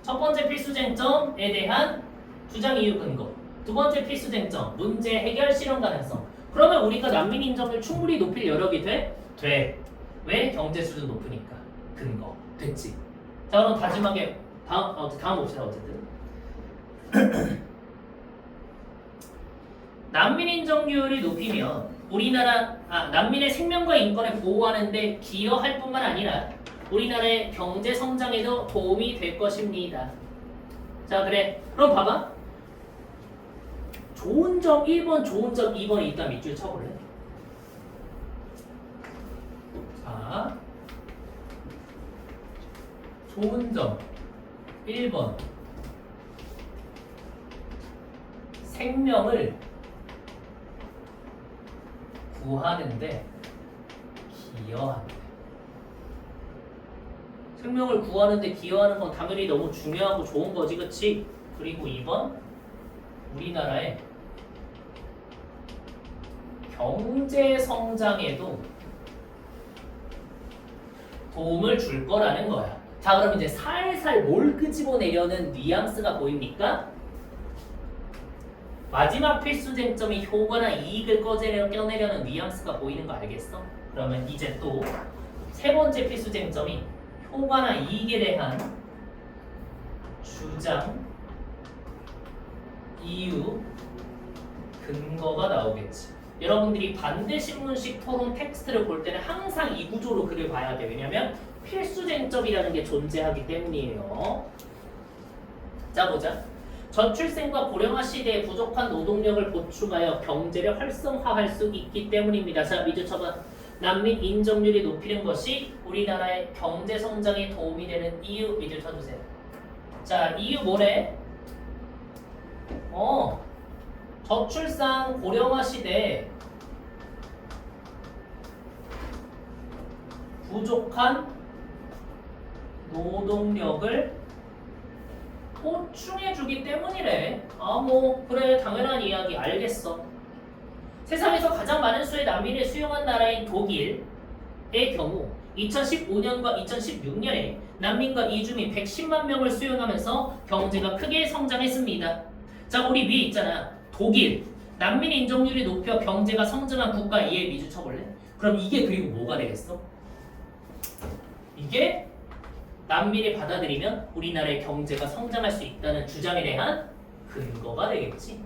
첫 번째 필수 쟁점에 대한 주장 이유 근거. 두 번째 필수 쟁점 문제 해결 실현 가능성. 그러면 우리가 난민 인정을 충분히 높일 여력이 돼? 돼. 왜? 경제 수준 높으니까. 근거. 됐지. 자 그럼 마지막에 다음 봅시다 어쨌든. 난민 인정률을 높이면 난민의 생명과 인권을 보호하는 데 기여할 뿐만 아니라 우리나라의 경제 성장에도 도움이 될 것입니다. 자 그래 그럼 봐봐. 좋은 점 1번 좋은 점 2번이 있다 밑줄 쳐볼래? 자 좋은 점 1번 생명을 구하는데 기여한다. 생명을 구하는데 기여하는 건 당연히 너무 중요하고 좋은 거지, 그치? 그리고 2번 우리나라의 경제 성장에도 도움을 줄 거라는 거야. 자 그럼 이제 살살 뭘 끄집어내려는 뉘앙스가 보입니까? 마지막 필수 쟁점이 효과나 이익을 껴내려는 뉘앙스가 보이는 거 알겠어? 그러면 이제 또 세 번째 필수 쟁점이 효과나 이익에 대한 주장, 이유, 근거가 나오겠지. 여러분들이 반대신문식 토론 텍스트를 볼 때는 항상 이 구조로 글을 봐야 돼. 왜냐면 필수 쟁점이라는 게 존재하기 때문이에요. 자 보자. 저출생과 고령화 시대에 부족한 노동력을 보충하여 경제를 활성화할 수 있기 때문입니다. 자 미주 쳐봐. 난민 인정률이 높이는 것이 우리나라의 경제 성장에 도움이 되는 이유 미주 쳐주세요. 자 이유 뭐래? 저출산 고령화 시대에 부족한 노동력을 보충해주기 때문이래. 그래 당연한 이야기 알겠어. 세상에서 가장 많은 수의 난민을 수용한 나라인 독일의 경우 2015년과 2016년에 난민과 이주민 110만 명을 수용하면서 경제가 크게 성장했습니다. 자 우리 위에 있잖아. 독일 난민 인정률이 높여 경제가 성장한 국가 이해 미주 쳐볼래? 그럼 이게 그리고 뭐가 되겠어? 이게 난민을 받아들이면 우리나라의 경제가 성장할 수 있다는 주장에 대한 근거가 되겠지.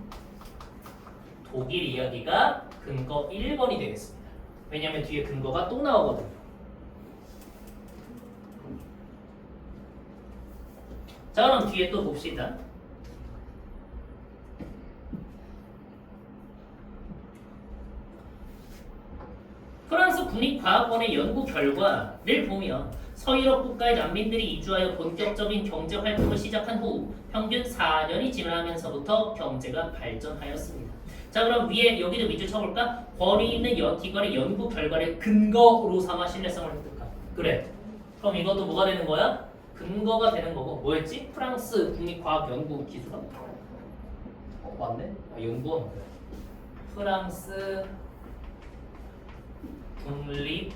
독일 이야기가 근거 1번이 되겠습니다. 왜냐하면 뒤에 근거가 또 나오거든요. 자 그럼 뒤에 또 봅시다. 프랑스 국립과학원의 연구 결과를 보면 서유럽 국가의 난민들이 이주하여 본격적인 경제 활동을 시작한 후 평균 4년이 지나면서부터 경제가 발전하였습니다. 자 그럼 위에 여기도 밑줄 쳐볼까? 권위 있는 기관의 연구 결과를 근거로 삼아 신뢰성을 획득한. 그래. 그럼 이것도 뭐가 되는 거야? 근거가 되는 거고 뭐였지? 프랑스 국립과학연구기술원? 맞네? 연구원. 프랑스 국립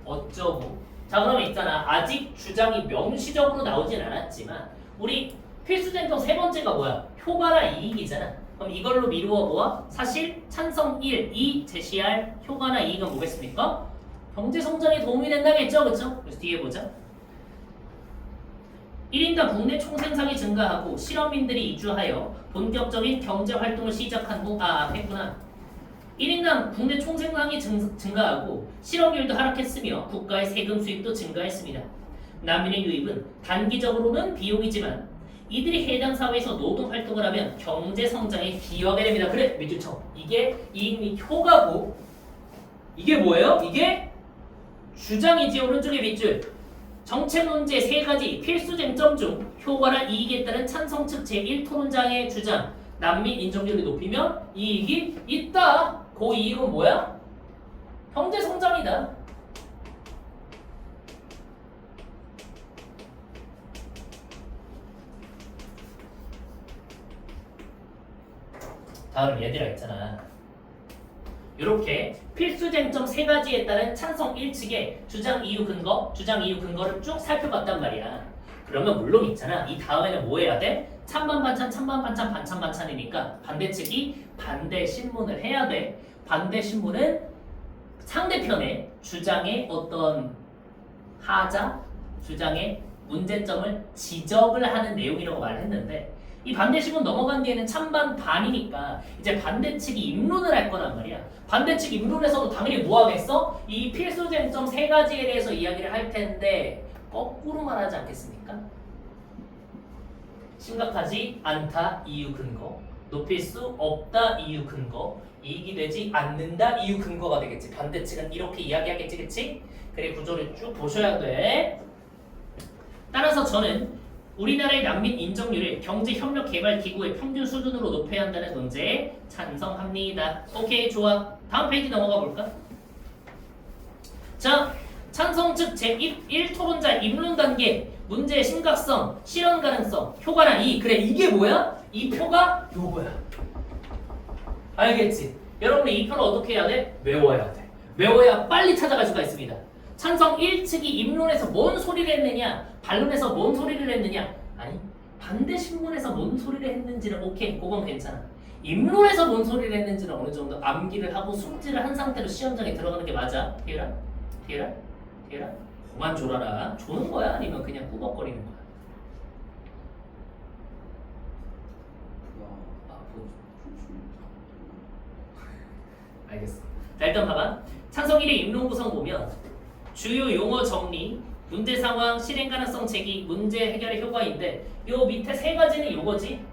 어쩌고. 자 그러면 있잖아. 아직 주장이 명시적으로 나오진 않았지만 우리 필수 쟁점 세 번째가 뭐야? 효과나 이익이잖아. 그럼 이걸로 미루어 보아 사실 찬성 1, 2 제시할 효과나 이익은 뭐겠습니까? 경제 성장에 도움이 된다겠죠, 그렇죠? 그래서 뒤에 보자. 1인당 국내 총생산이 증가하고 실업민들이 이주하여 본격적인 경제 활동을 시작한 후 했구나. 1인당 국내 총생산이 증가하고 실업률도 하락했으며 국가의 세금 수입도 증가했습니다. 난민의 유입은 단기적으로는 비용이지만 이들이 해당 사회에서 노동 활동을 하면 경제 성장에 기여하게 됩니다. 그래, 밑줄 쳐. 이게 이익 및 효과고 이게 뭐예요? 이게 주장이지. 오른쪽에 밑줄. 정책 문제 세 가지 필수 쟁점 중 효과나 이익에 따른 찬성 측 제1토론자의 주장. 난민 인정률을 높이면 이익이 있다. 그 이익은 뭐야? 경제 성장이다. 다음 얘들아 있잖아. 이렇게 필수 쟁점 세 가지에 따른 찬성 1측의 주장 이유 근거를 쭉 살펴봤단 말이야. 그러면 물론 있잖아. 이 다음에는 뭐 해야 돼? 찬반 반찬 반찬 반찬이니까 반대 측이 반대 신문을 해야 돼. 반대 신문은 상대편의 주장의 어떤 하자, 주장의 문제점을 지적을 하는 내용이라고 말했는데 이 반대 신문 넘어간 뒤에는 찬반 반이니까 이제 반대 측이 입론을 할 거란 말이야. 반대 측 입론에서도 당연히 뭐 하겠어? 이 필수 쟁점 세 가지에 대해서 이야기를 할 텐데 거꾸로 말하지 않겠습니까? 심각하지 않다 이유 근거, 높일 수 없다 이유 근거, 이익이 되지 않는다 이유 근거가 되겠지. 반대 측은 이렇게 이야기하겠지, 그치? 그래 구조를 쭉 보셔야 돼. 따라서 저는 우리나라의 난민 인정률을 경제협력개발기구의 평균 수준으로 높여야 한다는 논제에 찬성합니다. 오케이, 좋아. 다음 페이지 넘어가 볼까? 자, 찬성 측 제1토론자 입론 단계, 문제의 심각성, 실현 가능성, 효과나 이익. 그래, 이게 뭐야? 이 표가 요거야. 알겠지? 여러분이 이 표를 어떻게 해야 돼? 외워야 돼. 외워야 빨리 찾아갈 수가 있습니다. 찬성 1측이 입론에서 뭔 소리를 했느냐, 반론에서 뭔 소리를 했느냐, 아니 반대 신문에서 뭔 소리를 했는지는 오케이, 그건 괜찮아. 입론에서 뭔 소리를 했는지는 어느 정도 암기를 하고 숙지를 한 상태로 시험장에 들어가는 게 맞아. 뒤에라? 그만 졸아라. 조는 거야? 아니면 그냥 꾸벅거리는 거야? 알겠어. 자, 일단 봐봐. 찬성 1의 입론 구성 보면 주요 용어 정리, 문제 상황, 실행 가능성 제기, 문제 해결의 효과인데 요 밑에 세 가지는 요거지.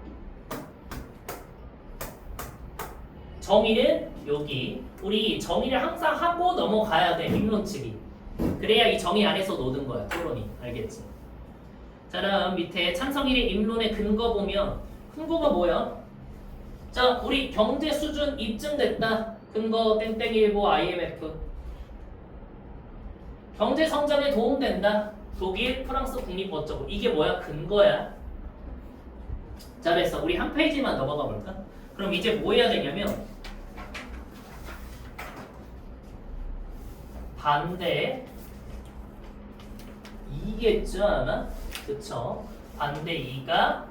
정의는 여기. 우리 정의를 항상 하고 넘어가야 돼. 입론 측이. 그래야 이 정의 안에서 노는 거야. 토론이. 알겠지? 자, 다음 밑에 찬성 1의 입론의 근거 보면 근거가 뭐야? 자, 우리 경제 수준 입증됐다. 근거 땡땡일보 IMF. 경제 성장에 도움된다. 독일, 프랑스 국립 어쩌고. 이게 뭐야? 근거야. 잘했어. 우리 한 페이지만 넘어가 볼까? 그럼 이제 뭐 해야 되냐면 반대 2겠죠 아마? 그쵸? 반대 2가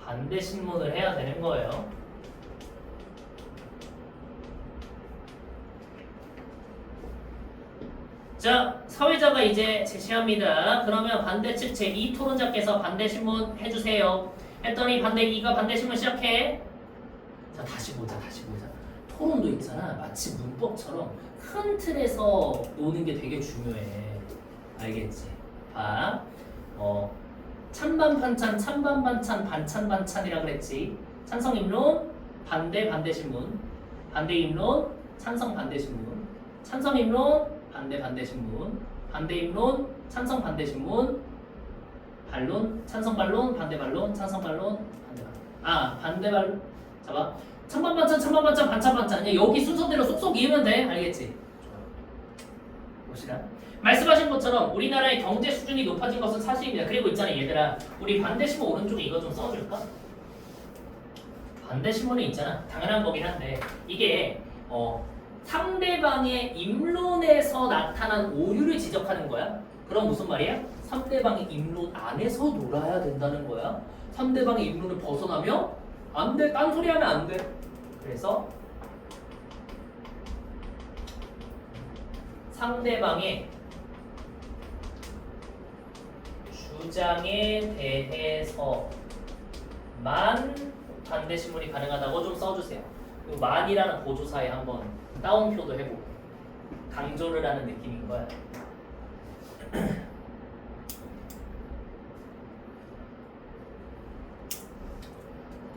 반대 신문을 해야 되는 거예요. 자, 사회자가 이제 제시합니다. 그러면 반대측 제2토론자께서 반대신문 해주세요. 했더니 반대 2가 반대신문 시작해. 자, 다시 보자. 토론도 있잖아. 마치 문법처럼 큰 틀에서 노는 게 되게 중요해. 알겠지? 봐. 찬반 반찬, 찬반 반찬, 반찬 반찬이라 그랬지. 찬성 입론, 반대 반대 신문. 반대 입론, 찬성 반대 신문. 찬성 입론, 반대 반대 신문. 반대 입론, 찬성 반대 신문. 반론, 찬성 반론, 반대 반론, 찬성 반론, 반대 반론. 아, 반대 반론. 잡아. 찬반 반찬, 찬반 반찬, 반찬 반찬. 그냥 여기 순서대로 쏙쏙 이으면 돼. 알겠지? 봅시다. 말씀하신 것처럼 우리나라의 경제 수준이 높아진 것은 사실입니다. 그리고 있잖아 얘들아, 우리 반대 신문 오른쪽에 이거 좀 써줄까? 반대 신문에 있잖아. 당연한 거긴 한데 이게 상대방의 입론에서 나타난 오류를 지적하는 거야. 그럼 무슨 말이야? 상대방의 입론 안에서 놀아야 된다는 거야. 상대방의 입론을 벗어나면 안 돼. 딴소리 하면 안 돼. 그래서 상대방의 주장에 대해서만 반대 신문이 가능하다고 좀 써주세요. 그리고 만이라는 보조사에 한번 따옴표도 해보고 강조를 하는 느낌인 거야.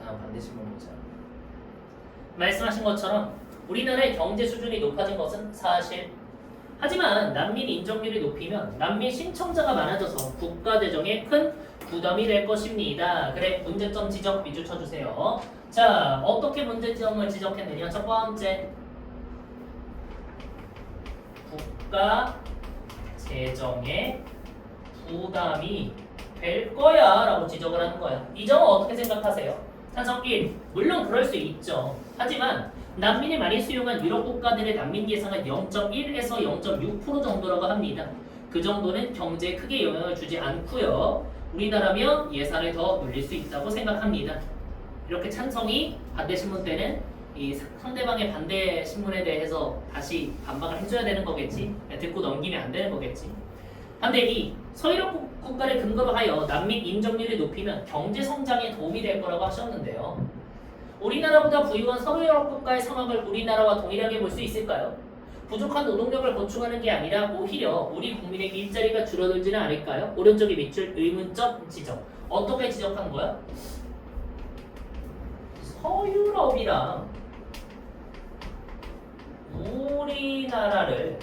다음 반대 신문 보자. 말씀하신 것처럼 우리나라의 경제 수준이 높아진 것은 사실. 하지만 난민 인정률이 높이면 난민 신청자가 많아져서 국가 재정에 큰 부담이 될 것입니다. 그래, 문제점 지적 위주 쳐주세요. 자, 어떻게 문제점을 지적했느냐? 첫 번째, 국가 재정에 부담이 될 거야 라고 지적을 하는 거야. 이 점은 어떻게 생각하세요? 찬성 1. 물론 그럴 수 있죠. 하지만 난민이 많이 수용한 유럽 국가들의 난민 예상은 0.1에서 0.6% 정도라고 합니다. 그 정도는 경제에 크게 영향을 주지 않고요. 우리나라면 예산을 더 늘릴 수 있다고 생각합니다. 이렇게 찬성이 반대 신문 때는 이 상대방의 반대 신문에 대해서 다시 반박을 해줘야 되는 거겠지. 듣고 넘기면 안 되는 거겠지. 반대 2. 서유럽 국가를 근거로 하여 난민 인정률을 높이면 경제 성장에 도움이 될 거라고 하셨는데요. 우리나라보다 부유한 서유럽 국가의 상황을 우리나라와 동일하게 볼 수 있을까요? 부족한 노동력을 보충하는 게 아니라 오히려 우리 국민에게 일자리가 줄어들지는 않을까요? 오른쪽에 밑줄 의문점 지적. 어떻게 지적한 거야? 서유럽이랑 우리나라를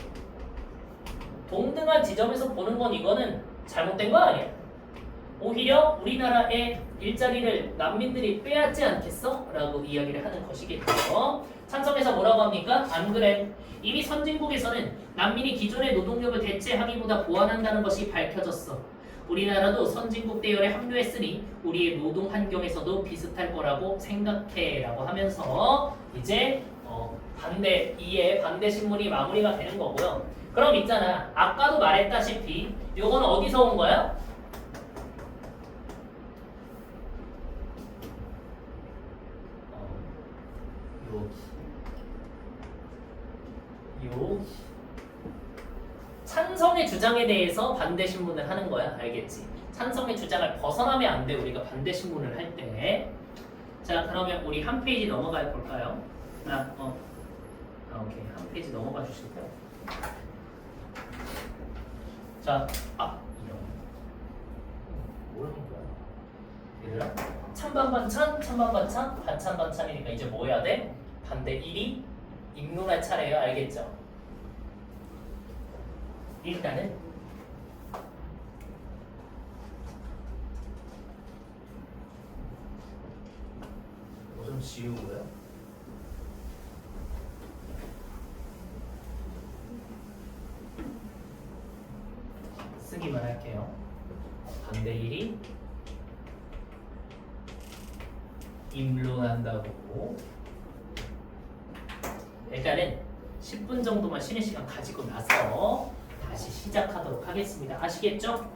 동등한 지점에서 보는 건 이거는 잘못된 거 아니야? 오히려 우리나라의 일자리를 난민들이 빼앗지 않겠어? 라고 이야기를 하는 것이겠죠. 찬성에서 뭐라고 합니까? 안 그래. 이미 선진국에서는 난민이 기존의 노동력을 대체하기보다 보완한다는 것이 밝혀졌어. 우리나라도 선진국 대열에 합류했으니 우리의 노동 환경에서도 비슷할 거라고 생각해 라고 하면서 이제 반대 2의 반대 신문이 마무리가 되는 거고요. 그럼 있잖아, 아까도 말했다시피 요건 어디서 온 거야? 요 찬성의 주장에 대해서 반대 신문을 하는 거야. 알겠지? 찬성의 주장을 벗어나면 안 돼. 우리가 반대 신문을 할 때. 자, 그러면 우리 한 페이지 넘어가 볼까요? 오케이. 한 페이지 넘어가 주실까요? 자, 이런. 뭐라는 거야? 얘들아, 찬반 반찬, 찬반 반찬, 반찬 반찬이니까 이제 뭐 해야 돼? 반대 1이 입론할 차례예요. 알겠죠? 일단은 뭐 좀 지우고요. 쓰기만 할게요. 반대 1이 입론한다고. 일단은 10분 정도만 쉬는 시간 가지고 나서 다시 시작하도록 하겠습니다. 아시겠죠?